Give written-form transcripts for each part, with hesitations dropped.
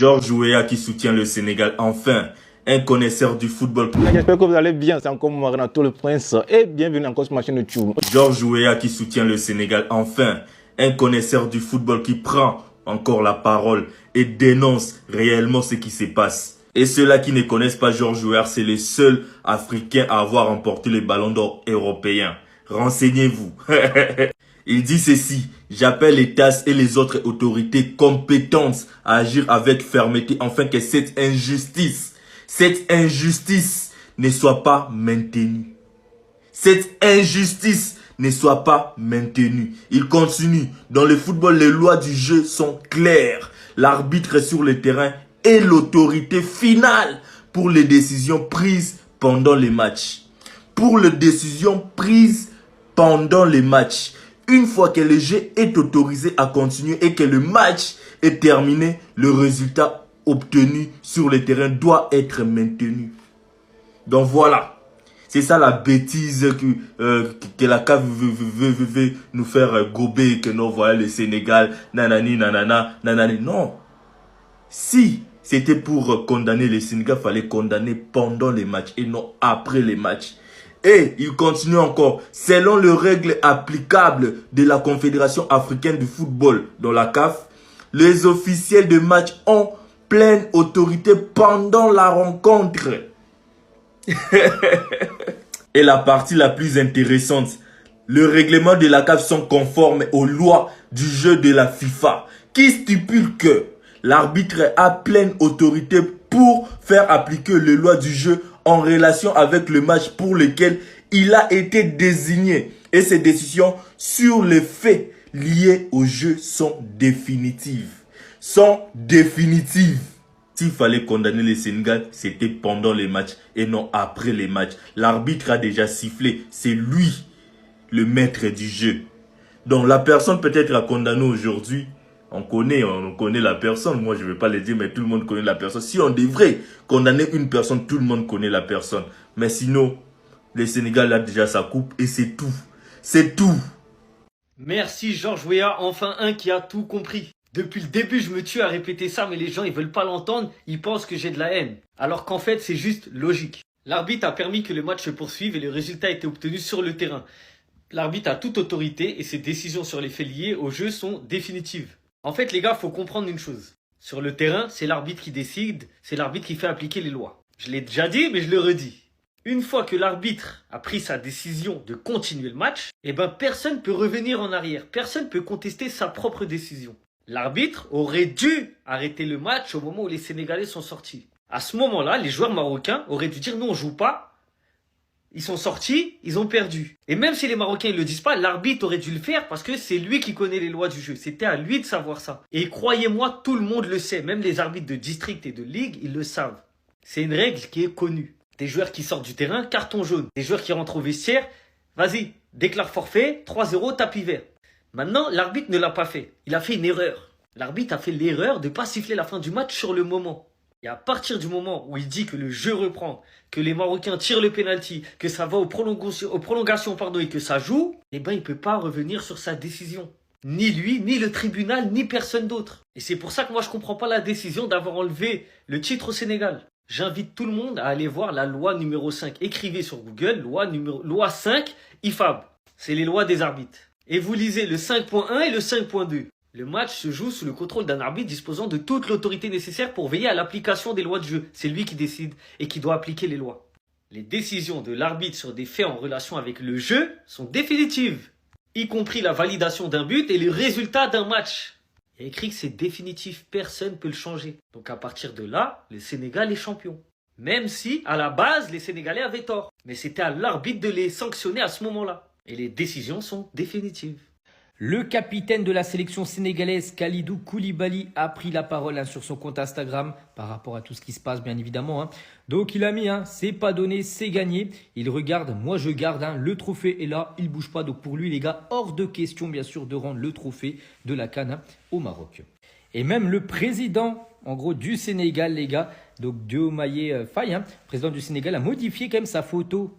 Georges Weah qui soutient le Sénégal, enfin, un connaisseur du football. J'espère que vous allez bien, c'est encore moi Renato le Prince et bienvenue encore sur ma chaîne YouTube. Georges Weah qui soutient le Sénégal, enfin, un connaisseur du football qui prend encore la parole et dénonce réellement ce qui se passe. Et ceux-là qui ne connaissent pas Georges Weah, c'est le seul Africain à avoir remporté le Ballon d'Or européen. Renseignez-vous. Il dit ceci: j'appelle les TAS et les autres autorités compétentes à agir avec fermeté afin que cette injustice ne soit pas maintenue. Cette injustice ne soit pas maintenue. Il continue. Dans le football, les lois du jeu sont claires. L'arbitre sur le terrain est l'autorité finale pour les décisions prises pendant les matchs. Pour les décisions prises pendant les matchs. Une fois que le jeu est autorisé à continuer et que le match est terminé, le résultat obtenu sur le terrain doit être maintenu. Donc voilà. C'est ça la bêtise que la CAF veut nous faire gober, que non, voilà le Sénégal, nanani, nanana, nanani. Non. Si c'était pour condamner le Sénégal, il fallait condamner pendant les matchs et non après les matchs. Et il continue encore. Selon les règles applicables de la Confédération africaine du football, dans la CAF, les officiels de match ont pleine autorité pendant la rencontre. Et la partie la plus intéressante, le règlement de la CAF sont conformes aux lois du jeu de la FIFA, qui stipule que l'arbitre a pleine autorité pour faire appliquer les lois du jeu en relation avec le match pour lequel il a été désigné. Et ces décisions sur les faits liés au jeu sont définitives. S'il fallait condamner le Sénégal, c'était pendant les matchs et non après les matchs. L'arbitre a déjà sifflé. C'est lui, le maître du jeu. Donc la personne peut-être à condamner aujourd'hui, on connaît la personne. Moi, je ne vais pas le dire, mais tout le monde connaît la personne. Si on devrait condamner une personne, tout le monde connaît la personne. Mais sinon, le Sénégal a déjà sa coupe et c'est tout. C'est tout. Merci Georges Weah, enfin un qui a tout compris. Depuis le début, je me tue à répéter ça, mais les gens, ils veulent pas l'entendre. Ils pensent que j'ai de la haine. Alors qu'en fait, c'est juste logique. L'arbitre a permis que le match se poursuive et le résultat a été obtenu sur le terrain. L'arbitre a toute autorité et ses décisions sur les faits liés au jeu sont définitives. En fait, les gars, faut comprendre une chose. Sur le terrain, c'est l'arbitre qui décide, c'est l'arbitre qui fait appliquer les lois. Je l'ai déjà dit, mais je le redis. Une fois que l'arbitre a pris sa décision de continuer le match, eh ben personne ne peut revenir en arrière. Personne ne peut contester sa propre décision. L'arbitre aurait dû arrêter le match au moment où les Sénégalais sont sortis. À ce moment-là, les joueurs marocains auraient dû dire « non, on joue pas ». Ils sont sortis, ils ont perdu. Et même si les Marocains ne le disent pas, l'arbitre aurait dû le faire parce que c'est lui qui connaît les lois du jeu. C'était à lui de savoir ça. Et croyez-moi, tout le monde le sait. Même les arbitres de district et de ligue, ils le savent. C'est une règle qui est connue. Des joueurs qui sortent du terrain, carton jaune. Des joueurs qui rentrent au vestiaire, vas-y, déclare forfait, 3-0, tapis vert. Maintenant, l'arbitre ne l'a pas fait. Il a fait une erreur. L'arbitre a fait l'erreur de ne pas siffler la fin du match sur le moment. Et à partir du moment où il dit que le jeu reprend, que les Marocains tirent le penalty, que ça va aux prolongations et que ça joue, eh ben il ne peut pas revenir sur sa décision. Ni lui, ni le tribunal, ni personne d'autre. Et c'est pour ça que moi je comprends pas la décision d'avoir enlevé le titre au Sénégal. J'invite tout le monde à aller voir la loi numéro 5. Écrivez sur Google, loi 5 IFAB. C'est les lois des arbitres. Et vous lisez le 5.1 et le 5.2. Le match se joue sous le contrôle d'un arbitre disposant de toute l'autorité nécessaire pour veiller à l'application des lois de jeu. C'est lui qui décide et qui doit appliquer les lois. Les décisions de l'arbitre sur des faits en relation avec le jeu sont définitives, y compris la validation d'un but et le résultat d'un match. Il y a écrit que c'est définitif, personne ne peut le changer. Donc à partir de là, le Sénégal est champion. Même si, à la base, les Sénégalais avaient tort. Mais c'était à l'arbitre de les sanctionner à ce moment-là. Et les décisions sont définitives. Le capitaine de la sélection sénégalaise, Kalidou Koulibaly, a pris la parole sur son compte Instagram par rapport à tout ce qui se passe, bien évidemment. Donc, il a mis, c'est pas donné, c'est gagné. Il regarde, moi je garde, le trophée est là, il bouge pas. Donc, pour lui, les gars, hors de question, bien sûr, de rendre le trophée de la CAN au Maroc. Et même le président, en gros, du Sénégal, les gars, donc Diomaye Faye, président du Sénégal, a modifié quand même sa photo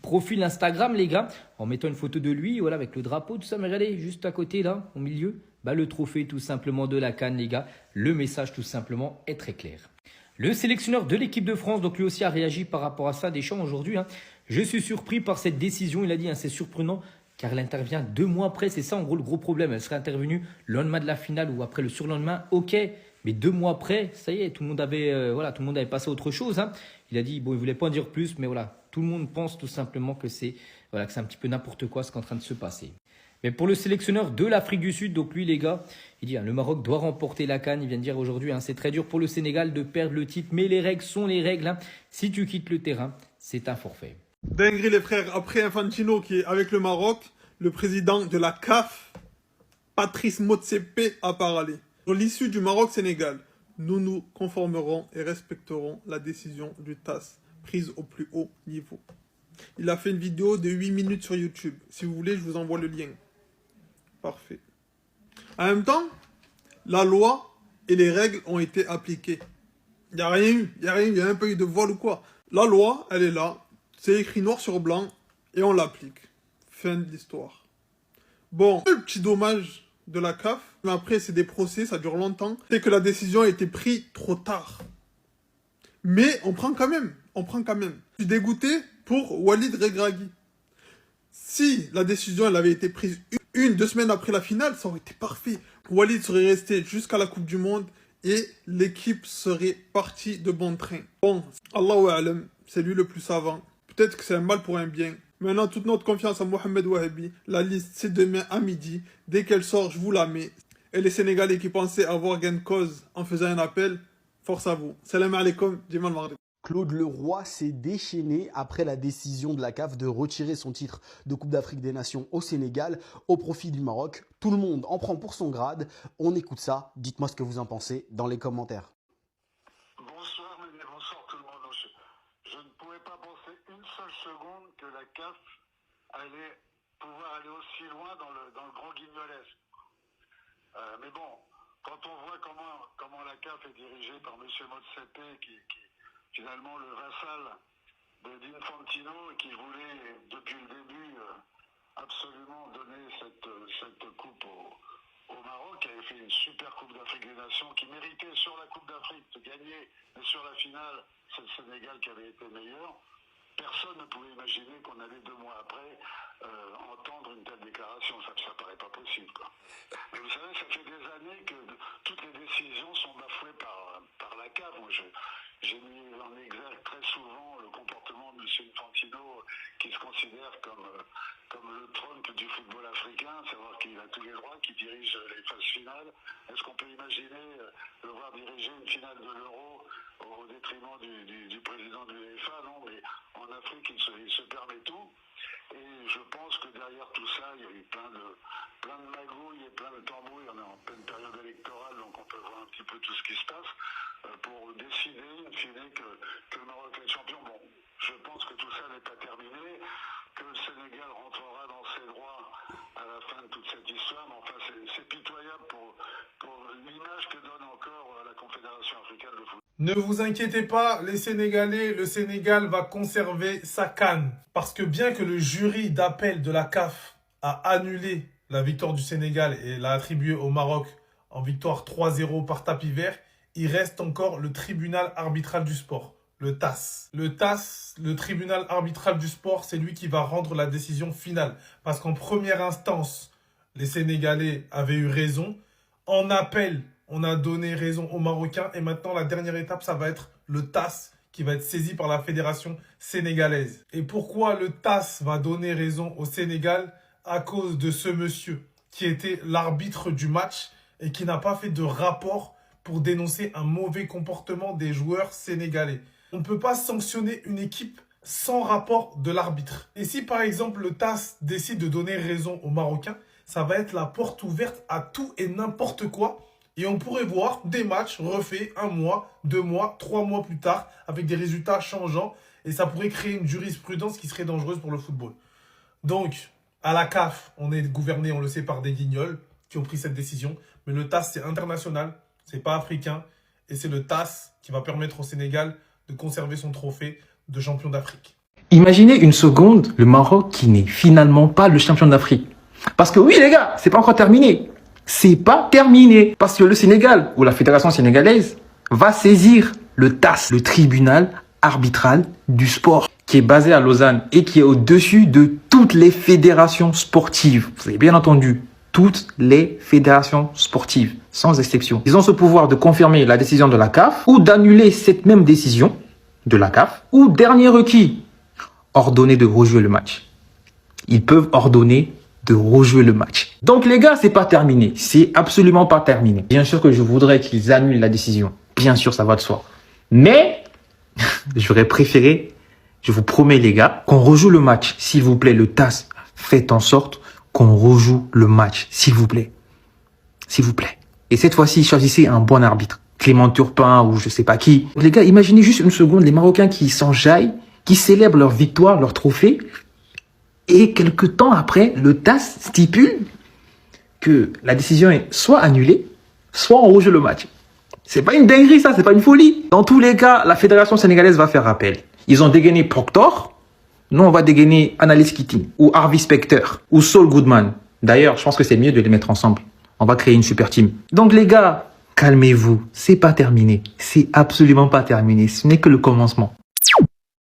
profil Instagram, les gars, en mettant une photo de lui, voilà, avec le drapeau, tout ça. Mais regardez, juste à côté, là, au milieu, le trophée tout simplement de la CAN, les gars. Le message tout simplement est très clair. Le sélectionneur de l'équipe de France, donc lui aussi a réagi par rapport à ça, Deschamps aujourd'hui. Je suis surpris par cette décision, il a dit, c'est surprenant car elle intervient 2 mois après. C'est ça en gros le gros problème. Elle serait intervenue le lendemain de la finale ou après le surlendemain, ok. Mais 2 mois après, ça y est, tout le monde avait passé à autre chose. Il a dit, bon, il ne voulait pas en dire plus, mais voilà, tout le monde pense tout simplement que c'est un petit peu n'importe quoi ce qui est en train de se passer. Mais pour le sélectionneur de l'Afrique du Sud, donc lui les gars, il dit le Maroc doit remporter la CAN. Il vient de dire aujourd'hui, c'est très dur pour le Sénégal de perdre le titre, mais les règles sont les règles. Si tu quittes le terrain, c'est un forfait. Dinguerie les frères, après Infantino qui est avec le Maroc, le président de la CAF, Patrice Motsepe, a parlé. Sur l'issue du Maroc-Sénégal, nous nous conformerons et respecterons la décision du TAS prise au plus haut niveau. Il a fait une vidéo de 8 minutes sur YouTube. Si vous voulez, je vous envoie le lien. Parfait. En même temps, la loi et les règles ont été appliquées. Il n'y a rien eu. Il n'y a même pas eu de vol ou quoi. La loi, elle est là. C'est écrit noir sur blanc et on l'applique. Fin de l'histoire. Bon, le petit dommage de la CAF, mais après c'est des procès, ça dure longtemps, c'est que la décision a été prise trop tard. Mais on prend quand même. Je suis dégoûté pour Walid Regragui. Si la décision elle avait été prise 2 semaines après la finale, ça aurait été parfait. Walid serait resté jusqu'à la Coupe du Monde et l'équipe serait partie de bon train. Bon, Allahu A'lam, c'est lui le plus savant. Peut-être que c'est un mal pour un bien. Maintenant, toute notre confiance à Mohamed Wahabi. La liste, c'est demain à midi. Dès qu'elle sort, je vous la mets. Et les Sénégalais qui pensaient avoir gain de cause en faisant un appel, force à vous. Salam alaikum, Jimal Mardi. Claude Leroy s'est déchaîné après la décision de la CAF de retirer son titre de Coupe d'Afrique des Nations au Sénégal au profit du Maroc. Tout le monde en prend pour son grade. On écoute ça. Dites-moi ce que vous en pensez dans les commentaires. Bonsoir, bonsoir tout le monde. Je ne pouvais pas penser une seule seconde que la CAF allait pouvoir aller aussi loin dans le grand guignolesque. Mais bon, quand on voit comment la CAF est dirigée par M. Motsepe, qui finalement le vassal d'Infantino et qui voulait depuis le début absolument donner cette coupe au Maroc, qui avait fait une super Coupe d'Afrique des Nations, qui méritait sur la Coupe d'Afrique de gagner, mais sur la finale, c'est le Sénégal qui avait été meilleur. Personne ne pouvait imaginer qu'on allait 2 mois après entendre une telle déclaration. Ça ne paraît pas possible, quoi. Mais vous savez, ça fait des années que toutes les décisions sont bafouées par la CAF. Moi, j'ai mis en exergue très souvent le comportement de M. Infantino, qui se considère comme le Trump du football africain, savoir qu'il a tous les droits, qu'il dirige les phases finales. Est-ce qu'on peut imaginer le voir diriger une finale de l'Euro au détriment du président de l'UEFA? Non, mais en Afrique, il se permet tout. Et je pense que derrière tout ça, il y a eu plein de magouilles et plein de tambouilles. On est en pleine période électorale, donc on peut voir un petit peu tout ce qui se passe pour décider, in fine, que le Maroc est champion. Bon, je pense que tout ça n'est pas terminé, que le Sénégal rentrera dans ses droits à la fin de toute cette histoire, mais enfin, c'est pitoyable pour l'image que donne encore la Confédération africaine de football. Ne vous inquiétez pas, les Sénégalais, le Sénégal va conserver sa CAN. Parce que bien que le jury d'appel de la CAF a annulé la victoire du Sénégal et l'a attribuée au Maroc en victoire 3-0 par tapis vert, il reste encore le tribunal arbitral du sport, le TAS. Le TAS, le tribunal arbitral du sport, c'est lui qui va rendre la décision finale. Parce qu'en première instance, les Sénégalais avaient eu raison. En appel, on a donné raison aux Marocains. Et maintenant, la dernière étape, ça va être le TAS qui va être saisi par la fédération sénégalaise. Et pourquoi le TAS va donner raison au Sénégal? À cause de ce monsieur qui était l'arbitre du match et qui n'a pas fait de rapport pour dénoncer un mauvais comportement des joueurs sénégalais. On ne peut pas sanctionner une équipe sans rapport de l'arbitre. Et si par exemple le TAS décide de donner raison aux Marocains, ça va être la porte ouverte à tout et n'importe quoi. Et on pourrait voir des matchs refaits 1 mois, 2 mois, 3 mois plus tard avec des résultats changeants. Et ça pourrait créer une jurisprudence qui serait dangereuse pour le football. Donc, à la CAF, on est gouverné, on le sait, par des guignols qui ont pris cette décision. Mais le TAS, c'est international, c'est pas africain. Et c'est le TAS qui va permettre au Sénégal de conserver son trophée de champion d'Afrique. Imaginez une seconde le Maroc qui n'est finalement pas le champion d'Afrique. Parce que oui les gars, c'est pas encore terminé. C'est pas terminé. Parce que le Sénégal, ou la fédération sénégalaise, va saisir le TAS, le tribunal arbitral du sport, qui est basé à Lausanne et qui est au-dessus de toutes les fédérations sportives. Vous avez bien entendu, toutes les fédérations sportives, sans exception. Ils ont ce pouvoir de confirmer la décision de la CAF ou d'annuler cette même décision de la CAF ou, dernier requis, ordonner de rejouer le match. Ils peuvent ordonner de rejouer le match. Donc les gars, c'est pas terminé. C'est absolument pas terminé. Bien sûr que je voudrais qu'ils annulent la décision. Bien sûr, ça va de soi. Mais j'aurais préféré, je vous promets les gars, qu'on rejoue le match. S'il vous plaît, le TAS, faites en sorte qu'on rejoue le match. S'il vous plaît. S'il vous plaît. Et cette fois-ci, choisissez un bon arbitre. Clément Turpin ou je sais pas qui. Les gars, imaginez juste une seconde les Marocains qui s'enjaillent, qui célèbrent leur victoire, leur trophée. Et quelques temps après, le TAS stipule que la décision est soit annulée, soit on rejoue le match. C'est pas une dinguerie ça, c'est pas une folie. Dans tous les cas, la fédération sénégalaise va faire appel. Ils ont dégainé Proctor. Nous, on va dégainer Annalise Keating ou Harvey Specter ou Saul Goodman. D'ailleurs, je pense que c'est mieux de les mettre ensemble. On va créer une super team. Donc les gars, calmez-vous. C'est pas terminé. C'est absolument pas terminé. Ce n'est que le commencement.